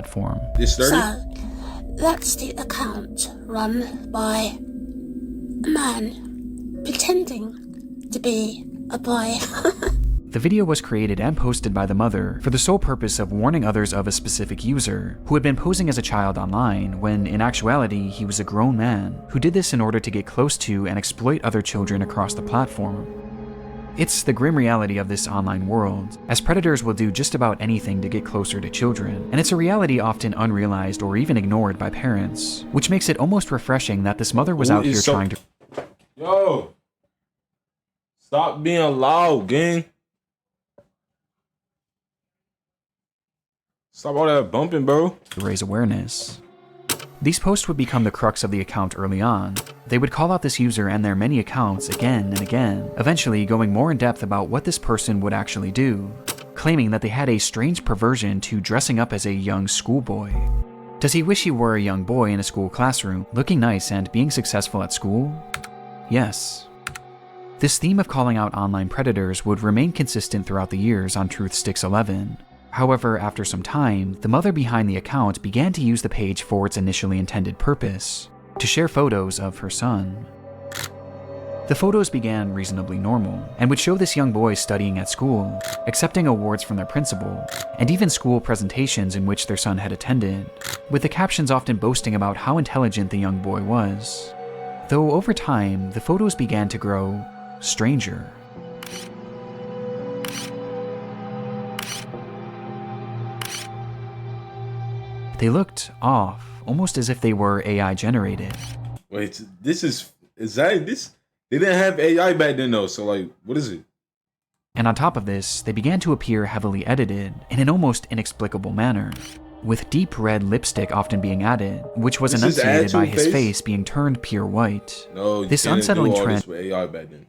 platform. So, that's the account run by a man pretending to be a boy. The video was created and posted by the mother for the sole purpose of warning others of a specific user who had been posing as a child online when in actuality he was a grown man who did this in order to get close to and exploit other children across the platform. It's the grim reality of this online world, as predators will do just about anything to get closer to children, and it's a reality often unrealized or even ignored by parents, which makes it almost refreshing that this mother was out here trying to— Yo! Stop being loud, gang. Stop all that bumping, bro. raise awareness. These posts would become the crux of the account early on. They would call out this user and their many accounts again and again, eventually going more in depth about what this person would actually do, claiming that they had a strange perversion to dressing up as a young schoolboy. Does he wish he were a young boy in a school classroom, looking nice and being successful at school? Yes. This theme of calling out online predators would remain consistent throughout the years on Truthsticks 11. However, after some time, the mother behind the account began to use the page for its initially intended purpose, to share photos of her son. The photos began reasonably normal, and would show this young boy studying at school, accepting awards from their principal, and even school presentations in which their son had attended, with the captions often boasting about how intelligent the young boy was. Though over time, the photos began to grow stranger. They looked off, almost as if they were AI generated. Wait, is that this? They didn't have AI back then though, so like, what is it? And on top of this, they began to appear heavily edited in an almost inexplicable manner, with deep red lipstick often being added, which was enunciated by his face being turned pure white. No, this unsettling trend with AI back then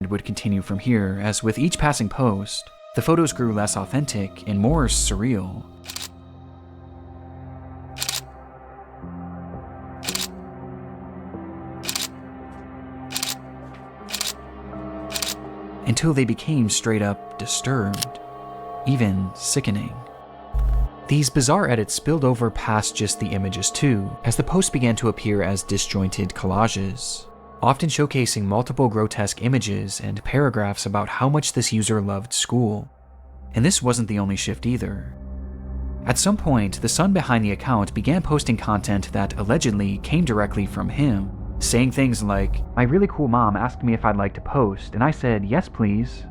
would continue from here, as with each passing post, the photos grew less authentic and more surreal. Until they became straight up disturbed, even sickening. These bizarre edits spilled over past just the images too, as the posts began to appear as disjointed collages, often showcasing multiple grotesque images and paragraphs about how much this user loved school. And this wasn't the only shift either. At some point, the son behind the account began posting content that allegedly came directly from him, saying things like, "My really cool mom asked me if I'd like to post, and I said, yes please."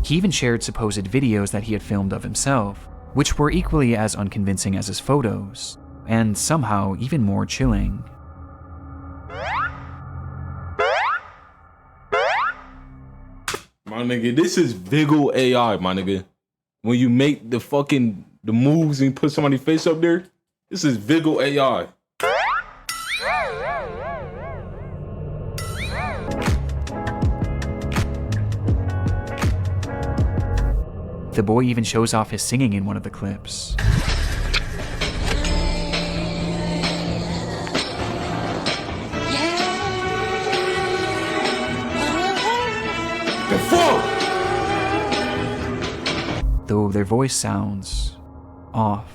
He even shared supposed videos that he had filmed of himself, which were equally as unconvincing as his photos, and somehow even more chilling. My nigga, this is Vigil AI, my nigga. When you make the moves and put somebody's face up there, this is Vigil AI. The boy even shows off his singing in one of the clips. The fuck? Though their voice sounds off.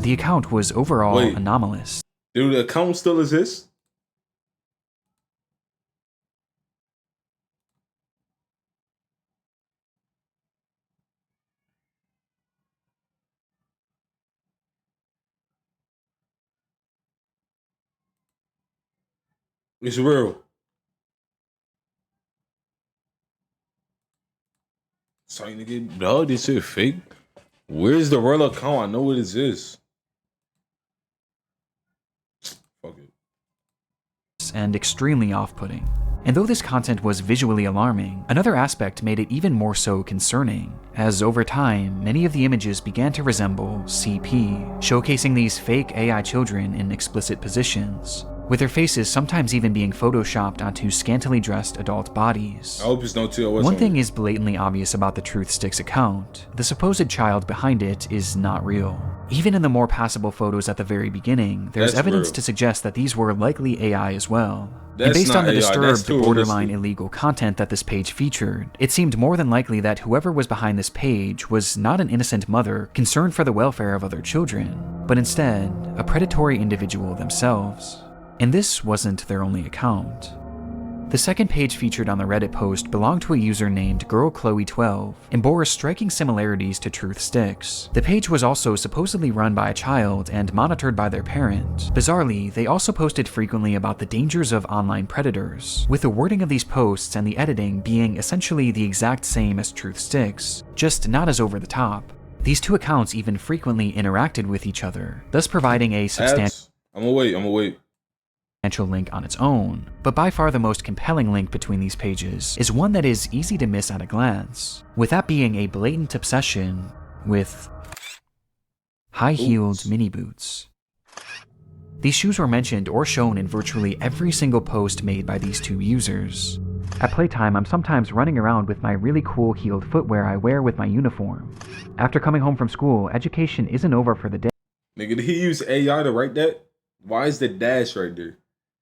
The account was overall anomalous. Do the account still exist? It's real. Sorry, nigga. No, this shit fake. Where's the real account? I know what it is. Fuck it. And extremely off-putting. And though this content was visually alarming, another aspect made it even more so concerning, as over time, many of the images began to resemble CP, showcasing these fake AI children in explicit positions, with their faces sometimes even being photoshopped onto scantily dressed adult bodies. I hope it's no TOS. One thing is blatantly obvious about the Truthsticks account: the supposed child behind it is not real. Even in the more passable photos at the very beginning, there's That's evidence real. to suggest that these were likely AI as well. And That's based not on the AI, that's disturbed, too borderline realistic. illegal content that this page featured, it seemed more than likely that whoever was behind this page was not an innocent mother concerned for the welfare of other children, but instead, a predatory individual themselves. And this wasn't their only account. The second page featured on the Reddit post belonged to a user named GirlChloe12 and bore striking similarities to Truth Sticks. The page was also supposedly run by a child and monitored by their parent. Bizarrely, they also posted frequently about the dangers of online predators, with the wording of these posts and the editing being essentially the exact same as Truth Sticks, just not as over the top. These two accounts even frequently interacted with each other, thus providing a substantial I'm gonna wait. link on its own, but by far the most compelling link between these pages is one that is easy to miss at a glance, with that being a blatant obsession with high-heeled mini boots. These shoes were mentioned or shown in virtually every single post made by these two users. At playtime, I'm sometimes running around with my really cool heeled footwear I wear with my uniform. After coming home from school, education isn't over for the day. Nigga, did he use AI to write that? Why is the dash right there?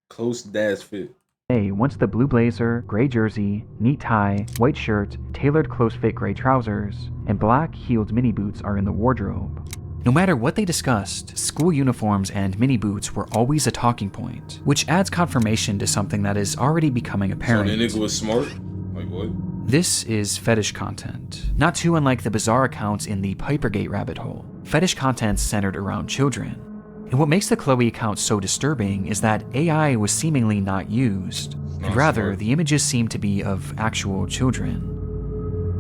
Close dash fit. Once the blue blazer, gray jersey, neat tie, white shirt, tailored close-fit gray trousers, and black heeled mini boots are in the wardrobe. No matter what they discussed, school uniforms and mini boots were always a talking point, which adds confirmation to something that is already becoming apparent. So the nigga was smart? Like what? This is fetish content, not too unlike the bizarre accounts in the Pipergate rabbit hole. Fetish content centered around children. And what makes the Chloe account so disturbing is that AI was seemingly not used, and rather the images seem to be of actual children.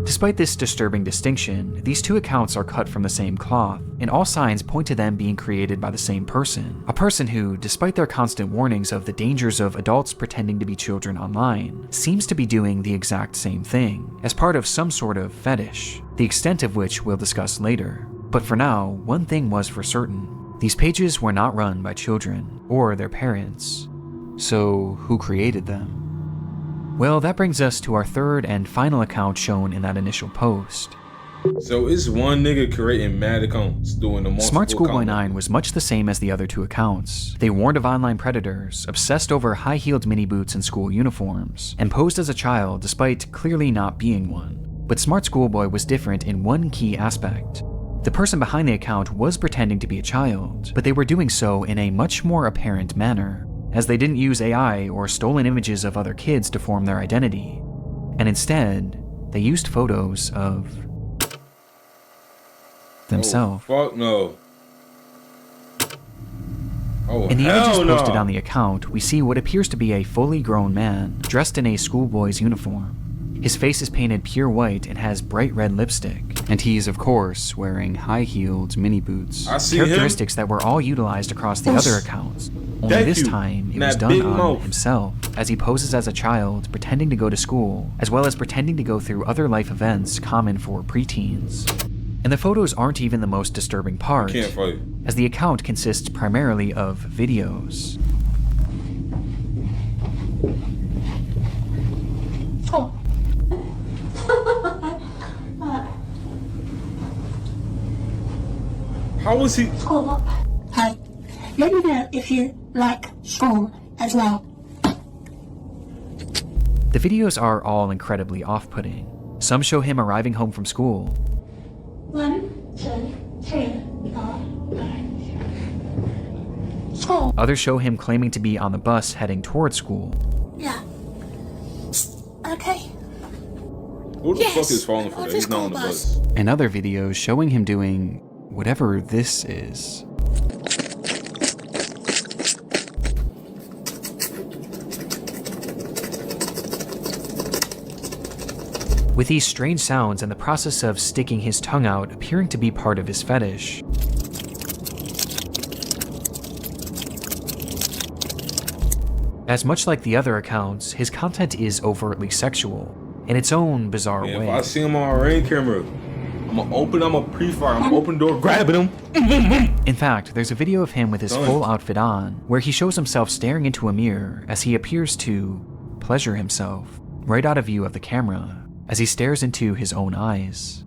Despite this disturbing distinction, these two accounts are cut from the same cloth, and all signs point to them being created by the same person. A person who, despite their constant warnings of the dangers of adults pretending to be children online, seems to be doing the exact same thing, as part of some sort of fetish, the extent of which we'll discuss later. But for now, one thing was for certain. These pages were not run by children, or their parents. So, who created them? Well, that brings us to our third and final account shown in that initial post. So it's one nigga creating mad accounts doing the multiple Smart Schoolboy account. 9 was much the same as the other two accounts. They warned of online predators, obsessed over high-heeled mini boots and school uniforms, and posed as a child despite clearly not being one. But Smart Schoolboy was different in one key aspect. The person behind the account was pretending to be a child, but they were doing so in a much more apparent manner, as they didn't use AI or stolen images of other kids to form their identity, and instead, they used photos of themselves. Oh, fuck no. Oh, In the images hell no. posted on the account, we see what appears to be a fully grown man, dressed in a schoolboy's uniform. His face is painted pure white and has bright red lipstick, and he's, of course, wearing high-heeled mini boots. I see Characteristics that were all utilized across the other accounts. Only Thank this you. time, it That was done big on mouth. himself, as he poses as a child, pretending to go to school, as well as pretending to go through other life events common for preteens. And the photos aren't even the most disturbing part, Can't fight. as the account consists primarily of videos. Oh. How was he? School up. Hey, let me know if you like school as well. The videos are all incredibly off-putting. Some show him arriving home from school. 1, 2, 3, 4, 5. School. Others show him claiming to be on the bus heading toward school. Yeah. Okay. Who the Yes, fuck is falling for on that? the He's not on the school bus. And other videos showing him doing whatever this is. With these strange sounds and the process of sticking his tongue out appearing to be part of his fetish. As much like the other accounts, his content is overtly sexual, in its own bizarre Man, way. if I see him on a rain camera, I'm a pre-fire, I'm open door grabbing him. In fact, there's a video of him with his Done. full outfit on, where he shows himself staring into a mirror as he appears to pleasure himself, right out of view of the camera, as he stares into his own eyes.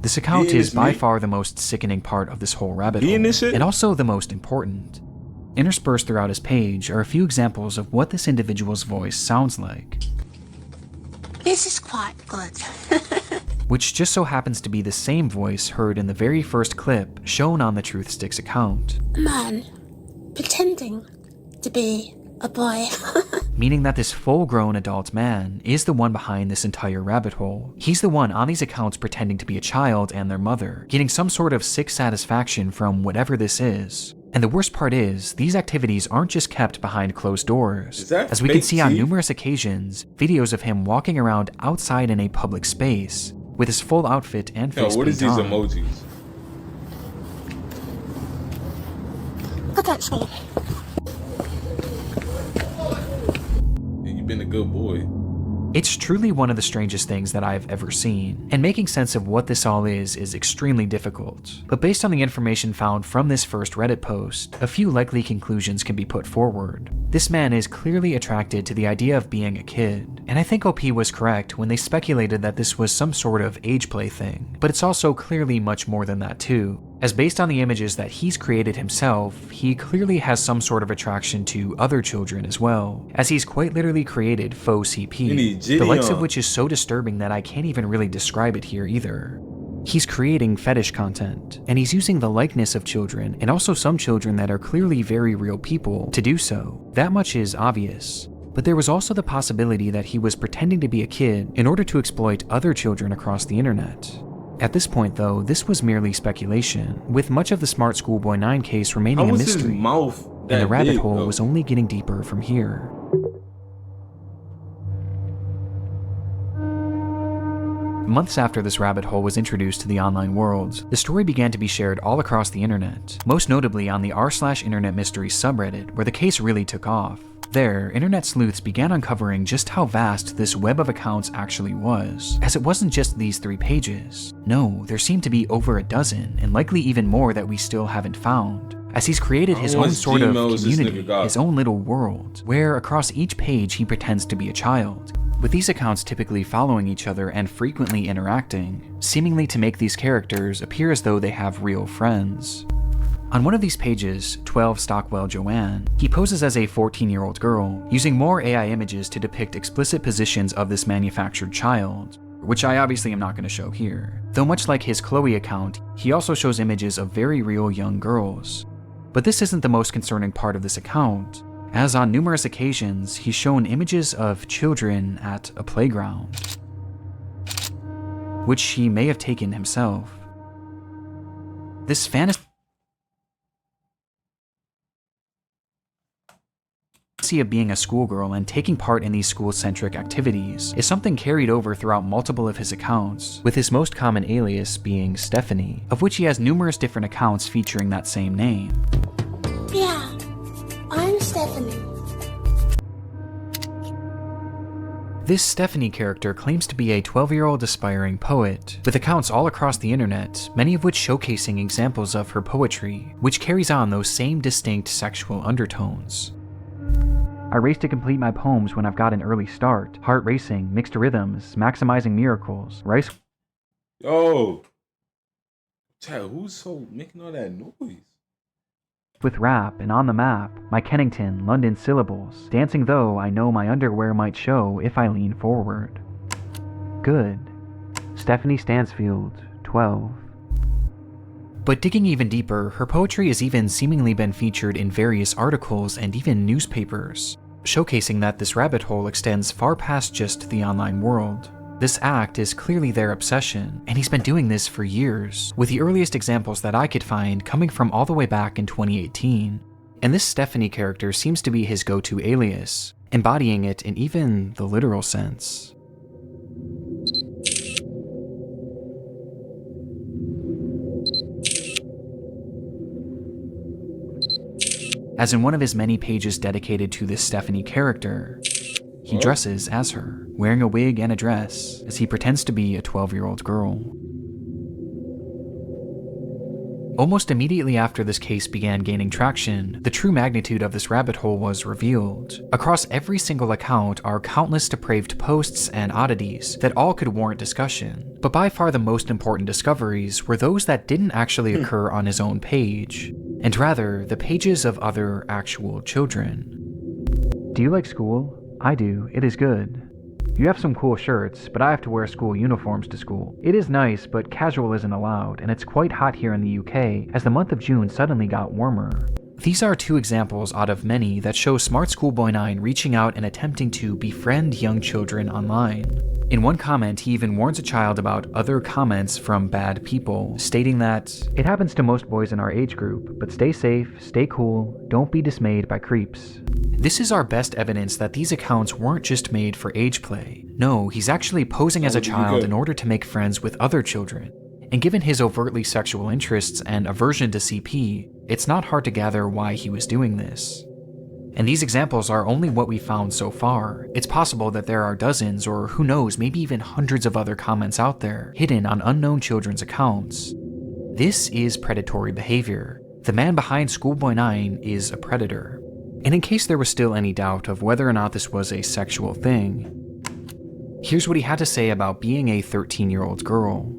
This account Being is this by me- far the most sickening part of this whole rabbit Being hole, this shit? and also the most important. Interspersed throughout his page are a few examples of what this individual's voice sounds like, This is quite good. which just so happens to be the same voice heard in the very first clip shown on the Truthsticks account, A man pretending to be a boy. meaning that this full-grown adult man is the one behind this entire rabbit hole. He's the one on these accounts pretending to be a child and their mother, getting some sort of sick satisfaction from whatever this is. And the worst part is, these activities aren't just kept behind closed doors. Is that As we can fake see on teeth? numerous occasions, videos of him walking around outside in a public space, with his full outfit and Yo, face what is paint these on. emojis? Look at me. Yeah, you been a good boy. It's truly one of the strangest things that I've ever seen, and making sense of what this all is extremely difficult. But based on the information found from this first Reddit post, a few likely conclusions can be put forward. This man is clearly attracted to the idea of being a kid, and I think OP was correct when they speculated that this was some sort of age play thing, but it's also clearly much more than that too. As based on the images that he's created himself, he clearly has some sort of attraction to other children as well, as he's quite literally created faux You CP, need the likes of Gideon. which is so disturbing that I can't even really describe it here either. He's creating fetish content, and he's using the likeness of children, and also some children that are clearly very real people, to do so. That much is obvious. But there was also the possibility that he was pretending to be a kid in order to exploit other children across the internet. At this point though, this was merely speculation, with much of the Smart Schoolboy 9 case remaining How a was his mystery, mouth that and the rabbit big, hole though? was only getting deeper from here. Months after this rabbit hole was introduced to the online world, the story began to be shared all across the internet, most notably on the r/internet mysteries subreddit, where the case really took off. There, internet sleuths began uncovering just how vast this web of accounts actually was, as it wasn't just these 3 pages. No, there seemed to be over a dozen, and likely even more that we still haven't found, as he's created his How own much sort of Gmails this community, nigga got? his own little world, where across each page he pretends to be a child, with these accounts typically following each other and frequently interacting, seemingly to make these characters appear as though they have real friends. On one of these pages, 12 Stockwell Joanne, he poses as a 14-year-old girl, using more AI images to depict explicit positions of this manufactured child, which I obviously am not going to show here. Though much like his Chloe account, he also shows images of very real young girls. But this isn't the most concerning part of this account, as on numerous occasions he's shown images of children at a playground, which he may have taken himself. This fantasy of being a schoolgirl and taking part in these school-centric activities is something carried over throughout multiple of his accounts, with his most common alias being Stephanie, of which he has numerous different accounts featuring that same name. Yeah, I'm Stephanie. This Stephanie character claims to be a 12-year-old aspiring poet, with accounts all across the internet, many of which showcasing examples of her poetry, which carries on those same distinct sexual undertones. I race to complete my poems when I've got an early start, heart racing, mixed rhythms, maximizing miracles, rice Yo, Chad, who's so making all that noise? with rap and on the map, my Kennington, London syllables, dancing though I know my underwear might show if I lean forward. Good. Stephanie Stansfield, 12. But digging even deeper, her poetry has even seemingly been featured in various articles and even newspapers, showcasing that this rabbit hole extends far past just the online world. This act is clearly their obsession, and he's been doing this for years, with the earliest examples that I could find coming from all the way back in 2018. And this Stephanie character seems to be his go-to alias, embodying it in even the literal sense. As in one of his many pages dedicated to this Stephanie character, he dresses as her, wearing a wig and a dress, as he pretends to be a 12-year-old girl. Almost immediately after this case began gaining traction, the true magnitude of this rabbit hole was revealed. Across every single account are countless depraved posts and oddities that all could warrant discussion, but by far the most important discoveries were those that didn't actually occur on his own page, and rather the pages of other actual children. Do you like school? I do. It is good. You have some cool shirts, but I have to wear school uniforms to school. It is nice, but casual isn't allowed, and it's quite hot here in the UK as the month of June suddenly got warmer. These are two examples out of many that show Smart Schoolboy 9 reaching out and attempting to befriend young children online. In one comment, he even warns a child about other comments from bad people, stating that, "It happens to most boys in our age group, but stay safe, stay cool, don't be dismayed by creeps." This is our best evidence that these accounts weren't just made for age play. No, he's actually posing as a child in order to make friends with other children. And given his overtly sexual interests and aversion to CP, it's not hard to gather why he was doing this. And these examples are only what we found so far. It's possible that there are dozens, or who knows, maybe even hundreds of other comments out there, hidden on unknown children's accounts. This is predatory behavior. The man behind Schoolboy 9 is a predator. And in case there was still any doubt of whether or not this was a sexual thing, here's what he had to say about being a 13-year-old girl.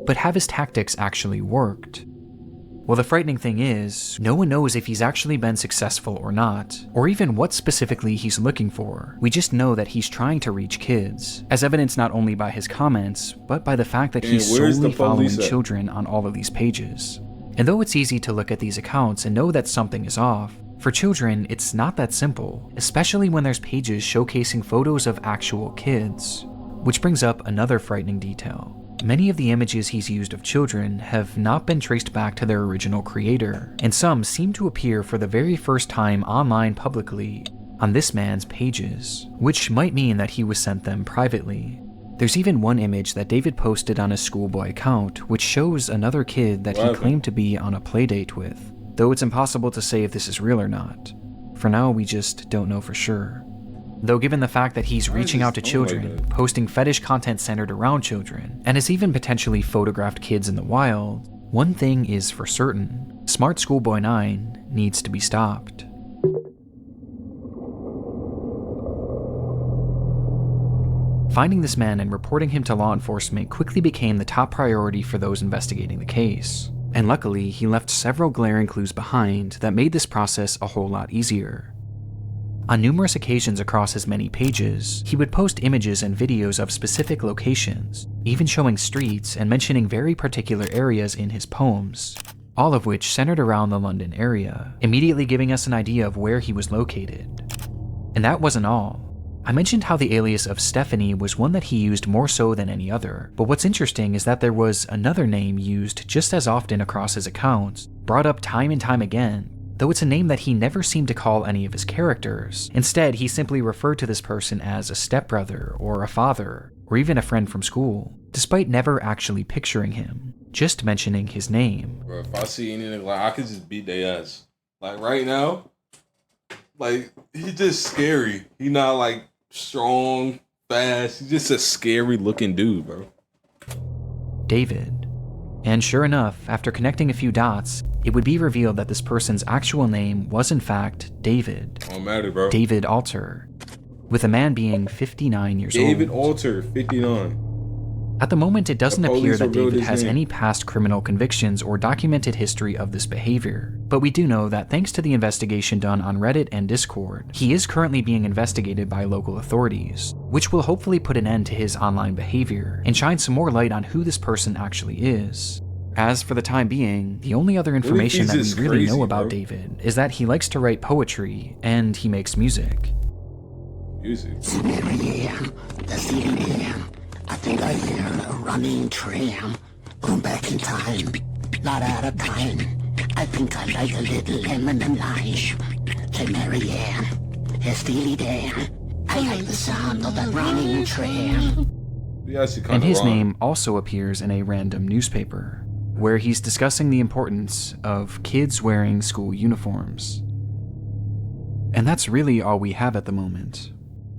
But have his tactics actually worked? Well, the frightening thing is, no one knows if he's actually been successful or not, or even what specifically he's looking for. We just know that he's trying to reach kids, as evidenced not only by his comments, but by the fact that he's solely following children on all of these pages. And though it's easy to look at these accounts and know that something is off, for children, it's not that simple, especially when there's pages showcasing photos of actual kids. Which brings up another frightening detail. Many of the images he's used of children have not been traced back to their original creator, and some seem to appear for the very first time online publicly on this man's pages, which might mean that he was sent them privately. There's even one image that David posted on his Schoolboy account, which shows another kid that he claimed to be on a playdate with, though it's impossible to say if this is real or not. For now, we just don't know for sure. Though given the fact that he's reaching out to children, posting fetish content centered around children, and has even potentially photographed kids in the wild, one thing is for certain: Smart Schoolboy 9 needs to be stopped. Finding this man and reporting him to law enforcement quickly became the top priority for those investigating the case. And luckily, he left several glaring clues behind that made this process a whole lot easier. On numerous occasions across his many pages, he would post images and videos of specific locations, even showing streets and mentioning very particular areas in his poems, all of which centered around the London area, immediately giving us an idea of where he was located. And that wasn't all. I mentioned how the alias of Stephanie was one that he used more so than any other, but what's interesting is that there was another name used just as often across his accounts, brought up time and time again, though it's a name that he never seemed to call any of his characters. Instead, he simply referred to this person as a stepbrother, or a father, or even a friend from school, despite never actually picturing him, just mentioning his name. Bro, if I see anything, like, I could just beat their ass. Like, right now, like, he's just scary. He not, like, strong, fast. He's just a scary looking dude, bro. David. And sure enough, after connecting a few dots, it would be revealed that this person's actual name was in fact David. Don't matter, bro. David Alter, with the man being 59 years old. David Alter, 59. At the moment, it doesn't appear that David has name. any past criminal convictions or documented history of this behavior, but we do know that thanks to the investigation done on Reddit and Discord, he is currently being investigated by local authorities, which will hopefully put an end to his online behavior and shine some more light on who this person actually is. As for the time being, the only other information that we really know about David is that he likes to write poetry and he makes music. Music? I think I hear a running tram going back in time, not out of time. I think I like a little lemon and lime. Say Mary Ann, hey Steely Dan, I like the sound of that running tram. And his name also appears in a random newspaper, where he's discussing the importance of kids wearing school uniforms. And that's really all we have at the moment.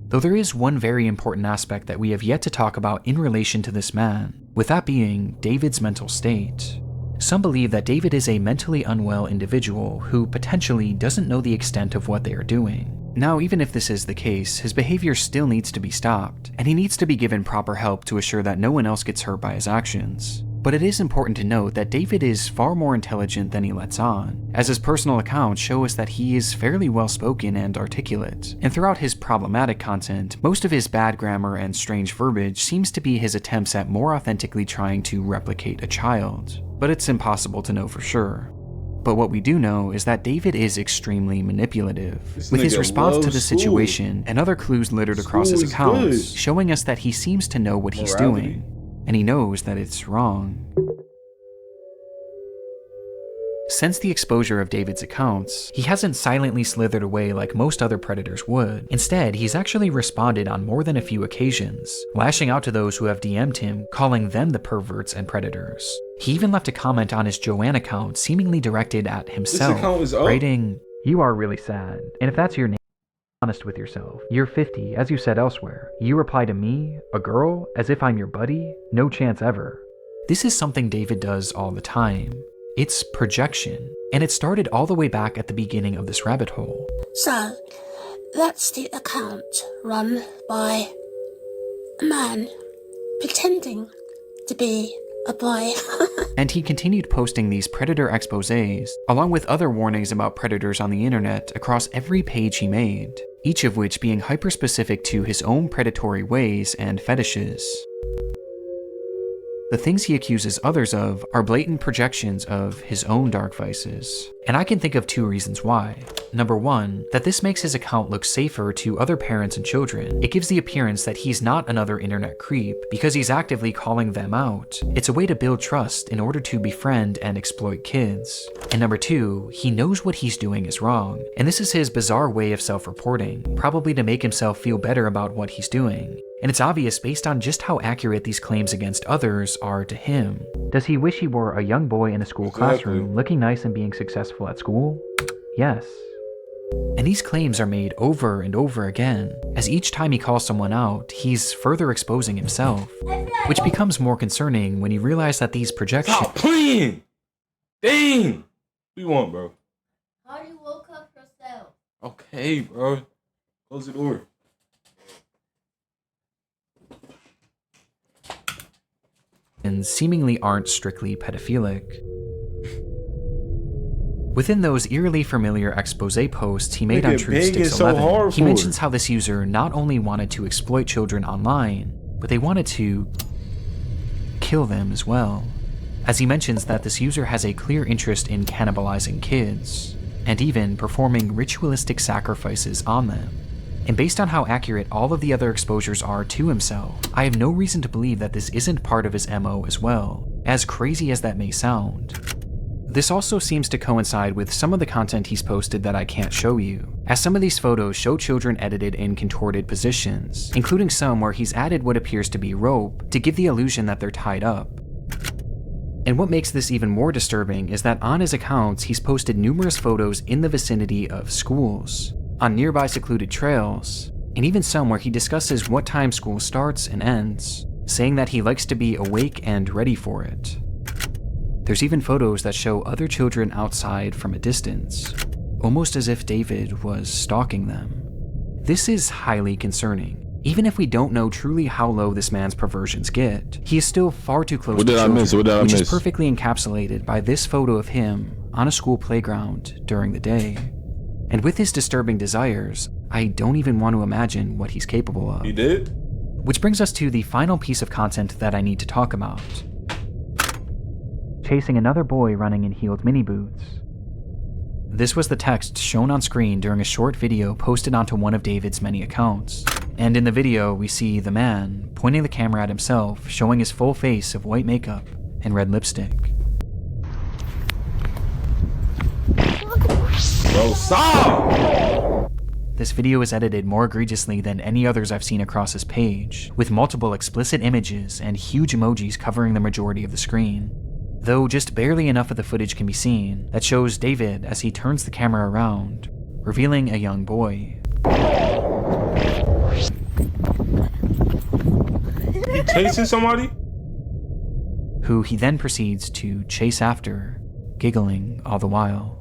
Though there is one very important aspect that we have yet to talk about in relation to this man, with that being David's mental state. Some believe that David is a mentally unwell individual who potentially doesn't know the extent of what they are doing. Now, even if this is the case, his behavior still needs to be stopped, and he needs to be given proper help to assure that no one else gets hurt by his actions. But it is important to note that David is far more intelligent than he lets on, as his personal accounts show us that he is fairly well spoken and articulate. And throughout his problematic content, most of his bad grammar and strange verbiage seems to be his attempts at more authentically trying to replicate a child. But it's impossible to know for sure. But what we do know is that David is extremely manipulative, with his response to the situation and other clues littered across his accounts, showing us that he seems to know what he's doing, and he knows that it's wrong. Since the exposure of David's accounts, he hasn't silently slithered away like most other predators would. Instead, he's actually responded on more than a few occasions, lashing out to those who have DM'd him, calling them the perverts and predators. He even left a comment on his Joanne account seemingly directed at himself, writing, "You are really sad, and if that's your name, be honest with yourself. You're 50, as you said elsewhere. You reply to me, a girl, as if I'm your buddy? No chance ever." This is something David does all the time. It's projection, and it started all the way back at the beginning of this rabbit hole. So, that's the account run by a man pretending to be a boy. And he continued posting these predator exposés, along with other warnings about predators on the internet across every page he made, each of which being hyper-specific to his own predatory ways and fetishes. The things he accuses others of are blatant projections of his own dark vices. And I can think of two reasons why. Number one, that this makes his account look safer to other parents and children. It gives the appearance that he's not another internet creep because he's actively calling them out. It's a way to build trust in order to befriend and exploit kids. And number two, he knows what he's doing is wrong. And this is his bizarre way of self-reporting, probably to make himself feel better about what he's doing. And it's obvious based on just how accurate these claims against others are to him. Does he wish he were a young boy in a school classroom, looking nice and being successful at school? Yes. And these claims are made over and over again, as each time he calls someone out, he's further exposing himself, which becomes more concerning when you realize that these projections— Stop playing! Dang! What do you want, bro? How do you woke up yourself? Okay, bro. Close the door. and seemingly aren't strictly pedophilic. Within those eerily familiar expose posts he made on Truthsticks 11, he mentions how this user not only wanted to exploit children online, but they wanted to kill them as well. As he mentions that this user has a clear interest in cannibalizing kids, and even performing ritualistic sacrifices on them. And based on how accurate all of the other exposures are to himself, I have no reason to believe that this isn't part of his MO as well, as crazy as that may sound. This also seems to coincide with some of the content he's posted that I can't show you, as some of these photos show children edited in contorted positions, including some where he's added what appears to be rope to give the illusion that they're tied up. And what makes this even more disturbing is that on his accounts he's posted numerous photos in the vicinity of schools, on nearby secluded trails, and even some where he discusses what time school starts and ends, saying that he likes to be awake and ready for it. There's even photos that show other children outside from a distance, almost as if David was stalking them. This is highly concerning. Even if we don't know truly how low this man's perversions get, he is still far too close to children, which is perfectly encapsulated by this photo of him on a school playground during the day. And with his disturbing desires, I don't even want to imagine what he's capable of. He did? Which brings us to the final piece of content that I need to talk about. Chasing another boy running in heeled mini boots. This was the text shown on screen during a short video posted onto one of David's many accounts. And in the video, we see the man pointing the camera at himself, showing his full face of white makeup and red lipstick. Bro, stop! This video is edited more egregiously than any others I've seen across his page, with multiple explicit images and huge emojis covering the majority of the screen. Though just barely enough of the footage can be seen that shows David as he turns the camera around, revealing a young boy. He chasing somebody? who he then proceeds to chase after, giggling all the while.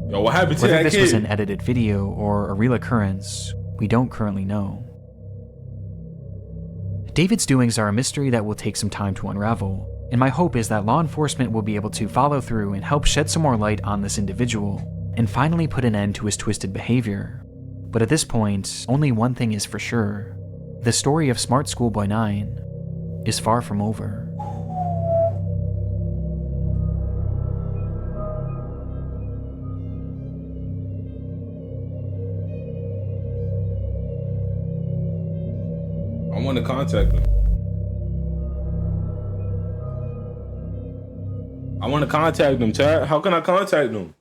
Yo, what happened to Whether that this kid? was an edited video or a real occurrence, we don't currently know. David's doings are a mystery that will take some time to unravel, and my hope is that law enforcement will be able to follow through and help shed some more light on this individual, and finally put an end to his twisted behavior. But at this point, only one thing is for sure. The story of Smart Schoolboy 9 is far from over. I want to contact him. I want to contact him, Chad. How can I contact him?